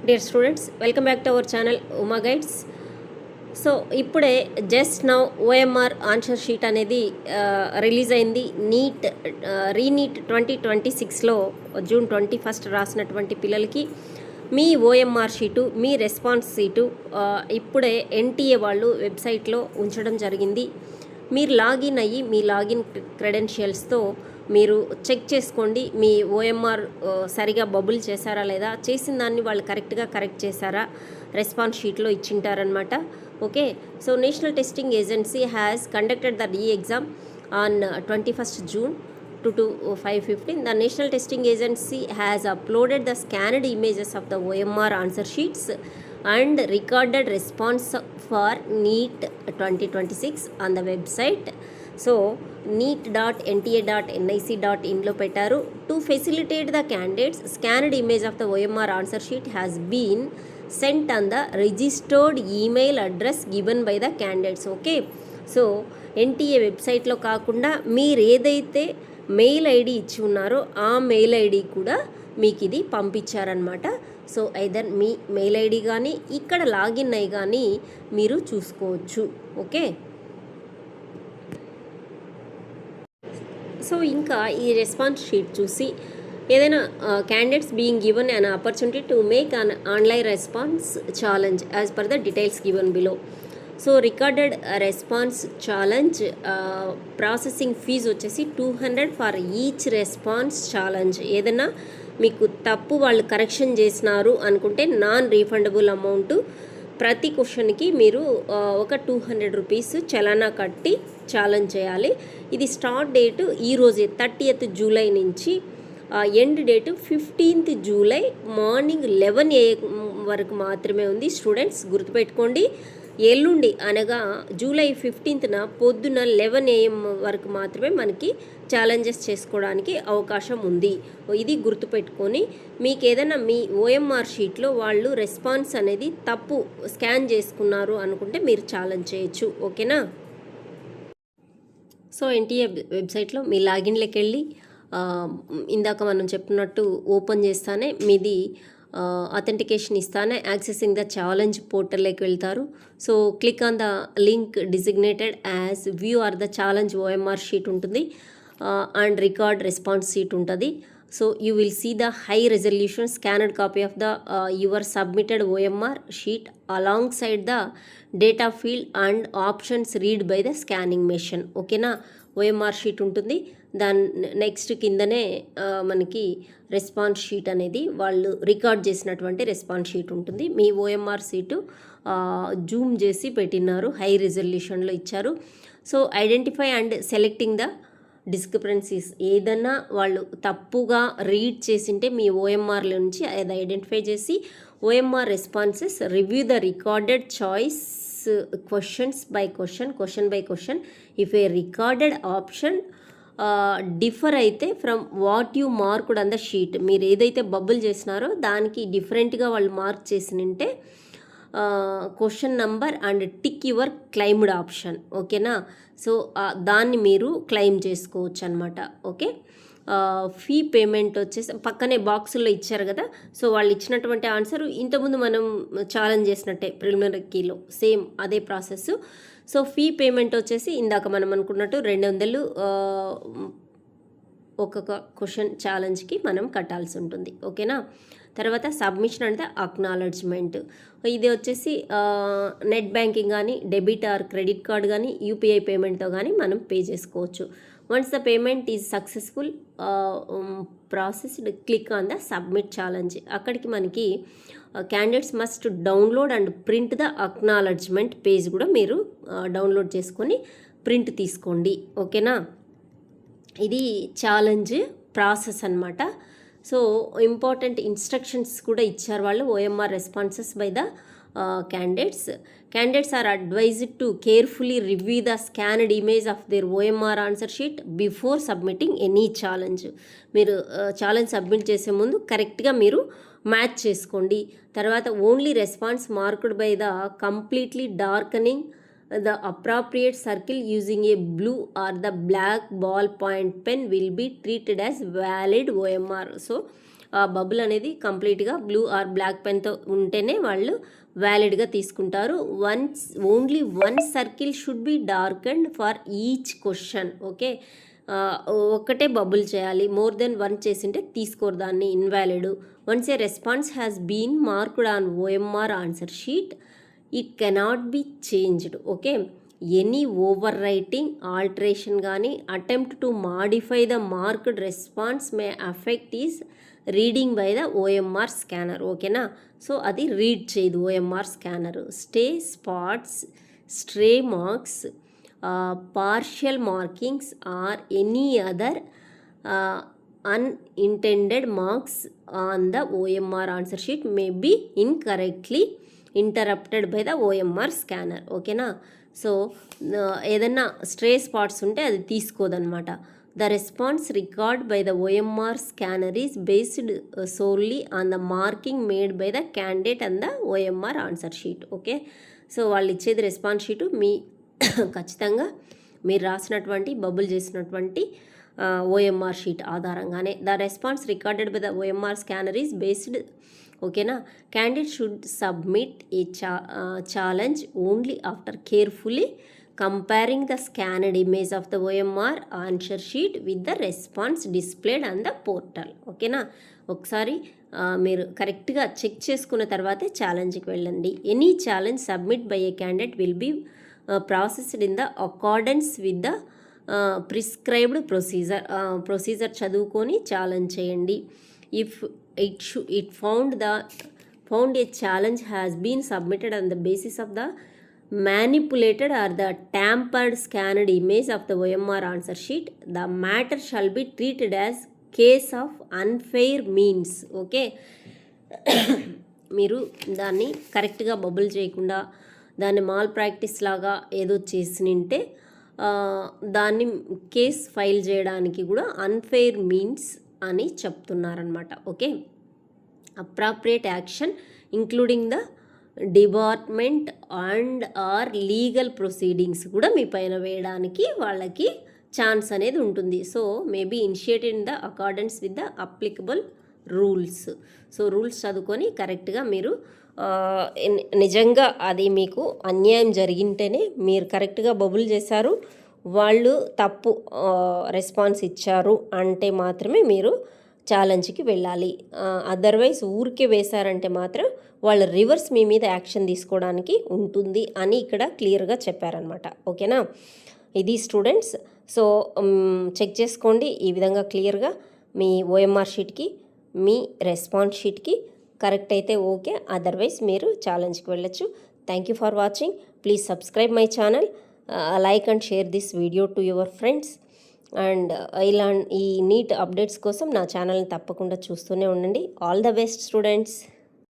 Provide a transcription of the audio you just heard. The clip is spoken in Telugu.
Dear students, welcome back to our channel Uma Guides. So ఇప్పుడే just now OMR answer sheet అనేది రిలీజ్ అయింది. రీనీట్ 2026లో జూన్ 21 రాసినటువంటి పిల్లలకి మీ ఓఎంఆర్ షీటు, మీ రెస్పాన్స్ షీటు ఇప్పుడే ఎన్టీఏ వాళ్ళు వెబ్సైట్లో ఉంచడం జరిగింది. మీరు లాగిన్ అయ్యి మీ లాగిన్ క్రెడెన్షియల్స్తో మీరు చెక్ చేసుకోండి. మీ ఓఎంఆర్ సరిగా బబుల్ చేశారా లేదా, చేసిన దాన్ని వాళ్ళు కరెక్ట్ చేశారా రెస్పాన్స్ షీట్లో ఇచ్చింటారనమాట. Okay, so national testing agency has conducted the re-exam on 21st June to 5:15. The National Testing Agency has uploaded the scanned images of the OMR answer sheets and recorded response for NEET 2026 on the website. So neet.nta.nic.in లో పెట్టారు. To facilitate the candidates, scanned image of the OMR answer sheet has been sent on the registered email address given by the candidates. Okay, so NTA వెబ్సైట్లో కాకుండా మీరు ఏదైతే మెయిల్ ఐడి ఇచ్చి ఉన్నారో ఆ మెయిల్ ఐడి కూడా మీకు ఇది పంపించారనమాట. సో ఐదర్ మీ మెయిల్ ఐడి కానీ ఇక్కడ లాగిన్ అయ్యి కానీ మీరు చూసుకోవచ్చు. ఓకే, సో ఇంకా ఈ రెస్పాన్స్ షీట్ చూసి ఏదైనా candidates being given an opportunity to make an online response challenge as per the details given below. So recorded response challenge processing fee వచ్చేసి 200 ఫర్ ఈచ్ రెస్పాన్స్ ఛాలెంజ్. ఏదైనా మీకు తప్పు వాళ్ళు కరెక్షన్ చేసినారు అనుకుంటే నాన్ రీఫండబుల్ అమౌంట్ ప్రతి క్వశ్చన్కి మీరు ఒక 200 రూపీస్ చలానా కట్టి ఛాలెంజ్ చేయాలి. ఇది స్టార్ట్ డేటు ఈరోజే 30th జూలై నుంచి end date 15th July morning 11 AM వరకు మాత్రమే ఉంది. స్టూడెంట్స్ గుర్తుపెట్టుకోండి, ఎల్లుండి అనగా జూలై 15th పొద్దున 11 AM వరకు మాత్రమే మనకి ఛాలెంజెస్ చేసుకోవడానికి అవకాశం ఉంది. ఇది గుర్తుపెట్టుకొని మీకు ఏదైనా మీ ఓఎంఆర్ షీట్లో వాళ్ళు రెస్పాన్స్ అనేది తప్పు స్కాన్ చేసుకున్నారు అనుకుంటే మీరు ఛాలెంజ్ చేయొచ్చు. ఓకేనా, సో ఎన్టీఏ వెబ్సైట్లో మీ లాగిన్లోకి వెళ్ళి ఇందాక మనం చెప్పినట్టు ఓపెన్ చేస్తానే మీది అథెంటికేషన్ ఇస్తానే యాక్సెసింగ్ ద ఛాలెంజ్ పోర్టల్లోకి వెళ్తారు. So click on the link designated as view or the challenge OMR sheet ఉంటుంది అండ్ రికార్డ్ రెస్పాన్స్ షీట్ ఉంటుంది. So you will see the high resolution scanned copy of the your submitted OMR sheet alongside the data field and options read by the scanning machine. ఓకేనా, ఓఎంఆర్ షీట్ ఉంటుంది, దాని నెక్స్ట్ కిందనే మనకి రెస్పాన్స్ షీట్ అనేది వాళ్ళు రికార్డ్ చేసినటువంటి రెస్పాన్స్ షీట్ ఉంటుంది. మీ ఓఎంఆర్ షీటు జూమ్ చేసి పెట్టినారు, హై రిజల్యూషన్లో ఇచ్చారు. So identify and selecting the discrepancies, ఏదన్నా వాళ్ళు తప్పుగా రీడ్ చేసింటే మీ ఓఎంఆర్లో నుంచి అది ఐడెంటిఫై చేసి OMR responses review the recorded choice question by question. If a recorded option differ అయితే from what you marked on the sheet, మీరు ఏదైతే బబుల్ చేసినారో దానికి డిఫరెంట్గా వాళ్ళు మార్క్ చేసినంటే question number and tick your claimed option. ఓకేనా, సో దాన్ని మీరు క్లెయిమ్ చేసుకోవచ్చు అనమాట. ఓకే, ఫీ పేమెంట్ వచ్చేసి పక్కనే బాక్సుల్లో ఇచ్చారు కదా, సో వాళ్ళు ఇచ్చినటువంటి ఆన్సర్ ఇంతకుముందు మనం ఛాలెంజ్ చేసినట్టే ప్రిలిమినరీ కీలో సేమ్ అదే ప్రాసెస్. సో ఫీ పేమెంట్ వచ్చేసి ఇందాక మనం అనుకున్నట్టు 200 ఒక్కొక్క క్వశ్చన్ ఛాలెంజ్కి మనం కట్టాల్సి ఉంటుంది. ఓకేనా, తర్వాత సబ్మిషన్ అంటే అక్నాలెడ్జ్మెంట్. ఇది వచ్చేసి నెట్ బ్యాంకింగ్ కానీ డెబిట్ ఆర్ క్రెడిట్ కార్డ్ కానీ యూపీఐ పేమెంట్తో కానీ మనం పే చేసుకోవచ్చు. Once the payment is successful processed click on the submit challenge. అక్కడికి మనకి candidates must download and print the acknowledgement page కూడా మీరు డౌన్లోడ్ చేసుకొని ప్రింట్ తీసుకోండి. ఓకేనా, ఇది ఛాలెంజ్ ప్రాసెస్ అన్నమాట. సో ఇంపార్టెంట్ ఇన్స్ట్రక్షన్స్ కూడా ఇచ్చారు వాళ్ళు OMR responses by the candidates are advised to carefully review the scanned image of their OMR answer sheet before submitting any challenge. మీరు ఛాలెంజ్ సబ్మిట్ చేసే ముందు కరెక్ట్గా మీరు మ్యాచ్ చేసుకోండి. తర్వాత only response marked by the completely darkening the appropriate circle using a blue or the black ball point pen will be treated as valid OMR. So ఆ బబుల్ అనేది కంప్లీట్గా బ్లూ ఆర్ బ్లాక్ పెన్తో ఉంటేనే వాళ్ళు వ్యాలిడ్గా తీసుకుంటారు. Only one circle should be darkened for each question. Okay, ఒక్కటే బబుల్ చేయాలి, మోర్ దెన్ వన్ చేసింటే తీసుకోరు దాన్ని, invalid. Once a response has been marked on OMR answer sheet it cannot be changed. Okay, any overwriting, alteration కానీ attempt to modify the marked response may affect is reading by the OMR scanner. ఓకేనా, సో అది రీడ్ చేయదు OMR scanner. Stray spots, stray marks, partial markings or any other unintended marks on the OMR answer sheet may be incorrectly interrupted by the OMR scanner. ఓకేనా, సో ఏదన్నా స్ట్రే స్పాట్స్ ఉంటే అది తీసుకోదన్నమాట. The response record by the OMR scanner is based solely on the marking made by the candidate and the OMR answer sheet. Okay, so వాళ్ళు ఇచ్చేది రెస్పాన్స్ షీటు మీ ఖచ్చితంగా మీరు రాసినటువంటి బబుల్ చేసినటువంటి ఓఎంఆర్ షీట్ ఆధారంగానే. The response recorded by the OMR scanner is based. ఓకేనా, candidate should submit a challenge only after carefully comparing the scanned image of the OMR answer sheet with the response displayed on the portal. ఓకేనా, ఒకసారి మీరు కరెక్ట్గా చెక్ చేసుకున్న తర్వాతే ఛాలెంజ్కి వెళ్ళండి. Any challenge submit by a candidate will be processed in the accordance with the prescribed procedure చదువుకొని ఛాలెంజ్ చేయండి. If it found a challenge has been submitted on the basis of the manipulated or the tampered scanned image of the OMR answer sheet, the matter shall be treated as case of unfair means. Okay, మీరు దాన్ని కరెక్ట్గా బబుల్ చేయకుండా దాన్ని మాల్ ప్రాక్టీస్ లాగా ఏదో చేసినింటే దాన్ని కేస్ ఫైల్ చేయడానికి కూడా అన్ఫెయిర్ మీన్స్ అని చెప్తున్నారనమాట. Okay, appropriate action including the department and or legal proceedings కూడా మీ పైన వేయడానికి వాళ్ళకి ఛాన్స్ అనేది ఉంటుంది. So maybe initiated in the accordance with the applicable rules. So rules చదువుకొని కరెక్ట్గా మీరు నిజంగా అది మీకు అన్యాయం జరిగింటేనే మీరు కరెక్ట్గా బబుల్ చేశారు, వాళ్ళు తప్పు రెస్పాన్స్ ఇచ్చారు అంటే మాత్రమే మీరు ఛాలెంజ్కి వెళ్ళాలి. అదర్వైజ్ ఊరికే వేశారంటే మాత్రం వాళ్ళ రివర్స్ మీ మీద యాక్షన్ తీసుకోవడానికి ఉంటుంది అని ఇక్కడ క్లియర్గా చెప్పారనమాట. ఓకేనా, ఇది స్టూడెంట్స్. సో చెక్ చేసుకోండి ఈ విధంగా క్లియర్గా మీ ఓఎంఆర్ షీట్కి మీ రెస్పాన్స్ షీట్కి కరెక్ట్ అయితే ఓకే, అదర్వైజ్ మీరు ఛాలెంజ్కి వెళ్ళొచ్చు. Thank you for watching. Please subscribe my channel, like and share this video to your friends. And ఈ నీట్ అప్డేట్స్ కోసం నా ఛానల్ని తప్పకుండా చూస్తూనే ఉండండి. All the best students.